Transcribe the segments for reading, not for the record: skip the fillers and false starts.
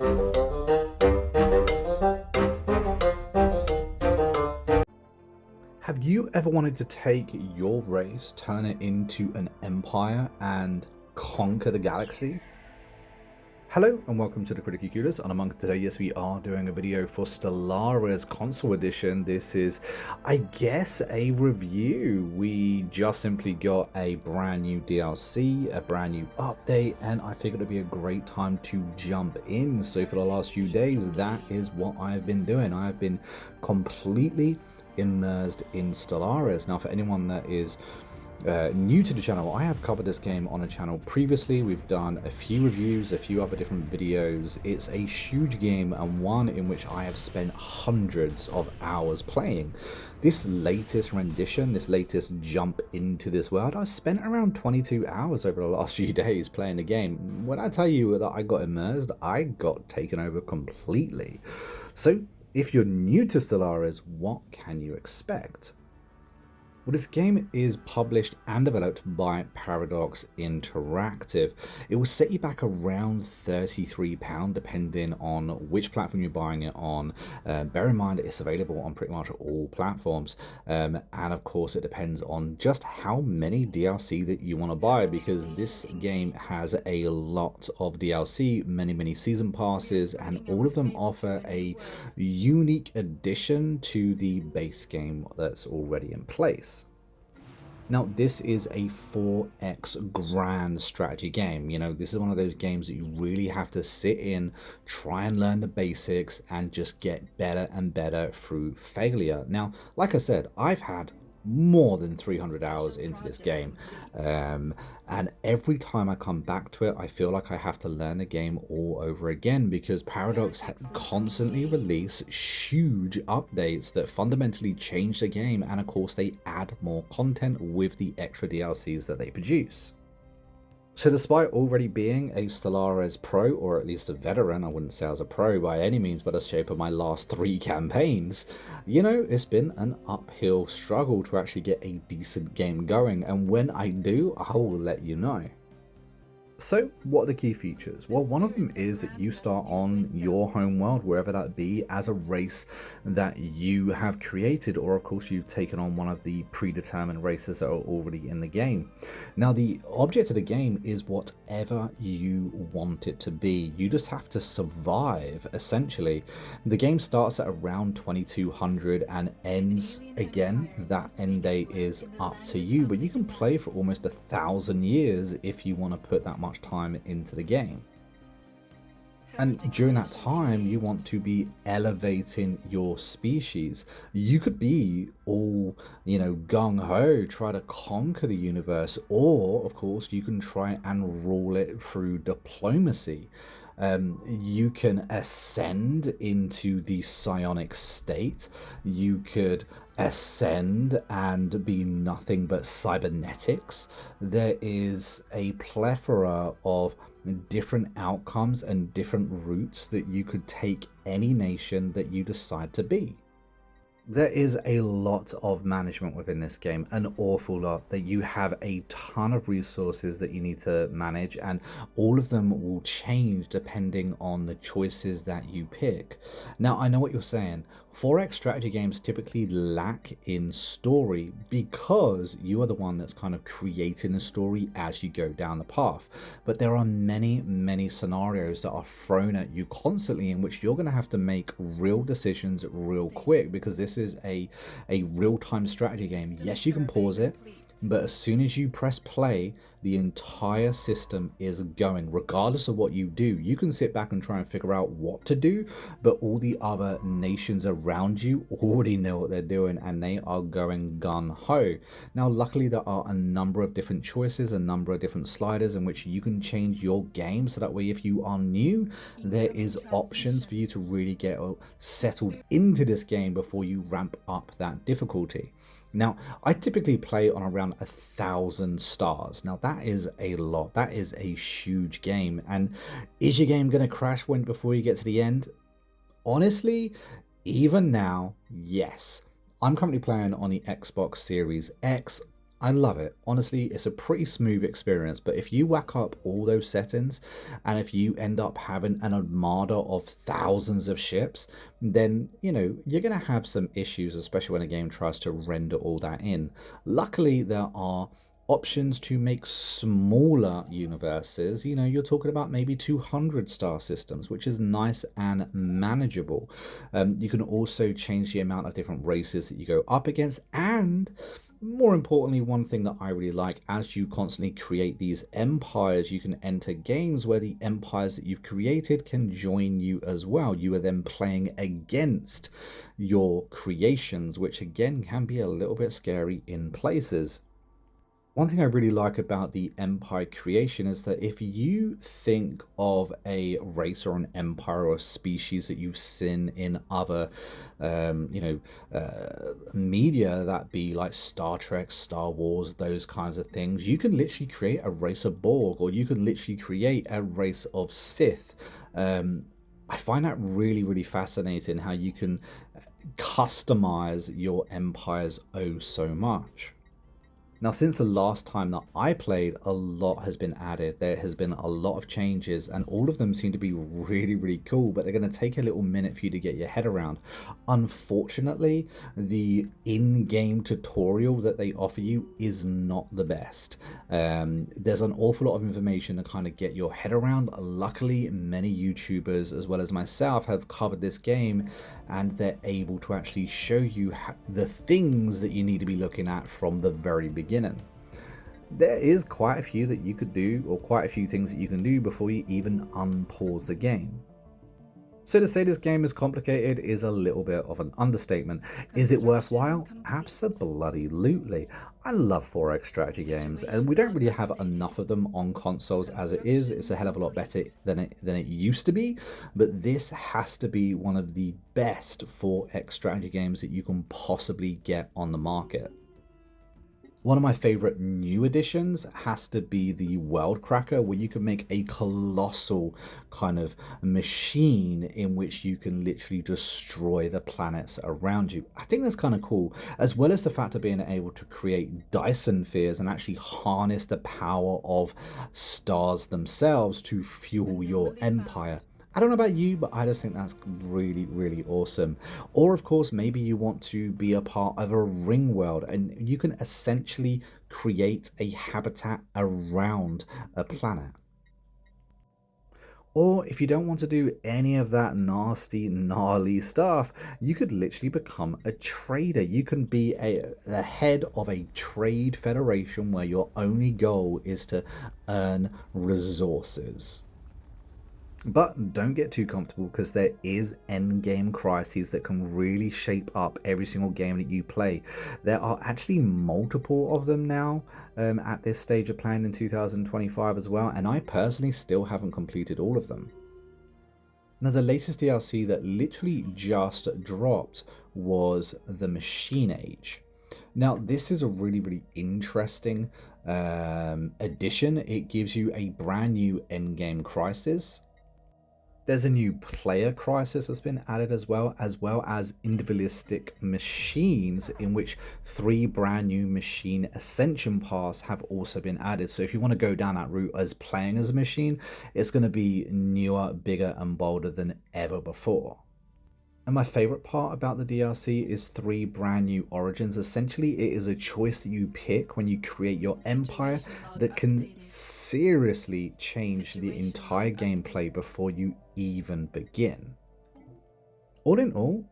Have you ever wanted to take your race, turn it into an empire, and conquer the galaxy? Hello and welcome to the Critical Coolers, and among today, yes, we are doing a video for Stellaris Console Edition. This is, I guess, a review. We just simply got a brand new DLC, a brand new update, and I figured it'd be a great time to jump in. So for the last few days, that is what I've been doing. I've been completely immersed in Stellaris. Now, for anyone that is new to the channel, I have covered this game on a channel previously. We've done a few reviews, a few other different videos. It's a huge game and one in which I have spent hundreds of hours playing. This latest rendition, this latest jump into this world, I spent around 22 hours over the last few days playing the game. When I tell you that I got immersed, I got taken over completely. So if you're new to Stellaris, what can you expect? Well, this game is published and developed by Paradox Interactive. It will set you back around £33 depending on which platform you're buying it on. Bear in mind it's available on pretty much all platforms, and of course it depends on just how many DLC that you want to buy, because this game has a lot of DLC, many season passes, and all of them offer a unique addition to the base game that's already in place. Now, this is a 4x grand strategy game. You know, this is one of those games that you really have to sit in, try and learn the basics, and just get better and better through failure. Now, like I said, I've had more than 300 hours into this game, and every time I come back to it, I feel like I have to learn the game all over again, because Paradox constantly release huge updates that fundamentally change the game, and of course they add more content with the extra DLCs that they produce. So despite already being a Stellaris pro, or at least a veteran, I wouldn't say I was a pro by any means, but the shape of my last 3 campaigns, you know, it's been an uphill struggle to actually get a decent game going, and when I do, I will let you know. So what are the key features? Well, one of them is that you start on your home world, wherever that be, as a race that you have created, or of course you've taken on one of the predetermined races that are already in the game. Now, the object of the game is whatever you want it to be. You just have to survive, essentially. The game starts at around 2200 and ends again. That end date is up to you, but you can play for almost 1,000 years if you want to put that much time into the game. And during that time, you want to be elevating your species. You could be all, you know, gung-ho, try to conquer the universe, or of course you can try and rule it through diplomacy. You can ascend into the psionic state. You could ascend and be nothing but cybernetics. There is a plethora of different outcomes and different routes that you could take any nation that you decide to be. There is a lot of management within this game, an awful lot, that you have a ton of resources that you need to manage, and all of them will change depending on the choices that you pick. Now, I know what you're saying. 4X strategy games typically lack in story because you are the one that's kind of creating the story as you go down the path. But there are many scenarios that are thrown at you constantly in which you're going to have to make real decisions real quick, because this is a real-time strategy game. Yes, you can pause it, but as soon as you press play, the entire system is going. Regardless of what you do, you can sit back and try and figure out what to do, but all the other nations around you already know what they're doing, and they are going gun-ho. Now, luckily, there are a number of different choices, a number of different sliders in which you can change your game, so that way if you are new, there is options for you to really get settled into this game before you ramp up that difficulty. Now, I typically play on around 1,000 stars. Now, that is a lot. That is a huge game. And is your game going to crash before you get to the end? Honestly, even now, yes. I'm currently playing on the Xbox Series X. I love it. Honestly, it's a pretty smooth experience, but if you whack up all those settings and if you end up having an armada of thousands of ships, then, you're going to have some issues, especially when a game tries to render all that in. Luckily, there are options to make smaller universes. You're talking about maybe 200 star systems, which is nice and manageable. You can also change the amount of different races that you go up against, and more importantly, one thing that I really like, as you constantly create these empires, you can enter games where the empires that you've created can join you as well. You are then playing against your creations, which again can be a little bit scary in places. One thing I really like about the empire creation is that if you think of a race or an empire or a species that you've seen in other, media, that be like Star Trek, Star Wars, those kinds of things, you can literally create a race of Borg, or you can literally create a race of Sith. I find that really, really fascinating how you can customize your empires oh so much. Now, since the last time that I played, a lot has been added. There has been a lot of changes, and all of them seem to be really, really cool, but they're going to take a little minute for you to get your head around. Unfortunately, the in-game tutorial that they offer you is not the best. There's an awful lot of information to kind of get your head around. Luckily, many YouTubers, as well as myself, have covered this game, and they're able to actually show you the things that you need to be looking at from the very beginning. There is quite a few that you could do, or quite a few things that you can do before you even unpause the game. So to say this game is complicated is a little bit of an understatement. Is it worthwhile? Absolutely. I love 4X strategy games, and we don't really have enough of them on consoles as it is. It's a hell of a lot better than it used to be, but this has to be one of the best 4X strategy games that you can possibly get on the market. One of my favorite new additions has to be the World Cracker, where you can make a colossal kind of machine in which you can literally destroy the planets around you. I think that's kind of cool, as well as the fact of being able to create Dyson spheres and actually harness the power of stars themselves to fuel your empire. I don't know about you, but I just think that's really, really awesome. Or, of course, maybe you want to be a part of a ring world, and you can essentially create a habitat around a planet. Or if you don't want to do any of that nasty, gnarly stuff, you could literally become a trader. You can be the head of a trade federation where your only goal is to earn resources. But don't get too comfortable, because there is endgame crises that can really shape up every single game that you play. There are actually multiple of them now at this stage of playing in 2025 as well, and I personally still haven't completed all of them. Now, the latest DLC that literally just dropped was the Machine Age. Now, this is a really, really interesting addition. It gives you a brand new endgame crisis. There's a new player crisis that's been added as well as individualistic machines, in which 3 brand new machine ascension paths have also been added. So if you want to go down that route as playing as a machine, it's going to be newer, bigger and bolder than ever before. And my favorite part about the DLC is 3 brand new origins. Essentially, it is a choice that you pick when you create your empire that can seriously change the entire gameplay before you even begin. All in all,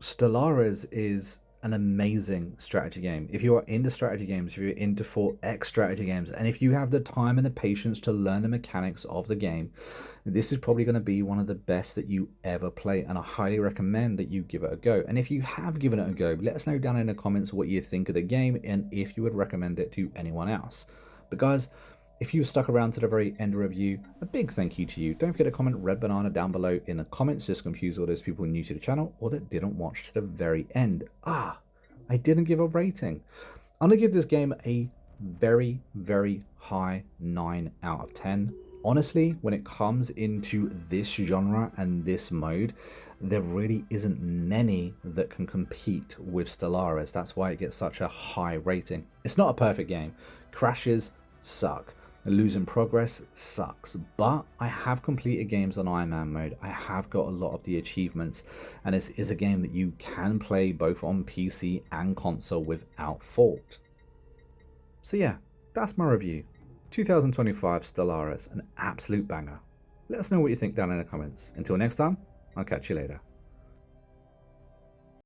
Stellaris is an amazing strategy game. If you are into strategy games, if you're into 4X strategy games, and if you have the time and the patience to learn the mechanics of the game, this is probably going to be one of the best that you ever play, and I highly recommend that you give it a go. And if you have given it a go, let us know down in the comments what you think of the game and if you would recommend it to anyone else. But guys, if you stuck around to the very end of the review, a big thank you to you. Don't forget to comment red banana down below in the comments, just to confuse all those people new to the channel or that didn't watch to the very end. I didn't give a rating. I'm going to give this game a very, very high 9 out of 10. Honestly, when it comes into this genre and this mode, there really isn't many that can compete with Stellaris. That's why it gets such a high rating. It's not a perfect game. Crashes suck. Losing progress sucks. But I have completed games on Iron Man mode. I have got a lot of the achievements. And it is a game that you can play both on PC and console without fault. So yeah, that's my review. 2025 Stellaris, an absolute banger. Let us know what you think down in the comments. Until next time, I'll catch you later.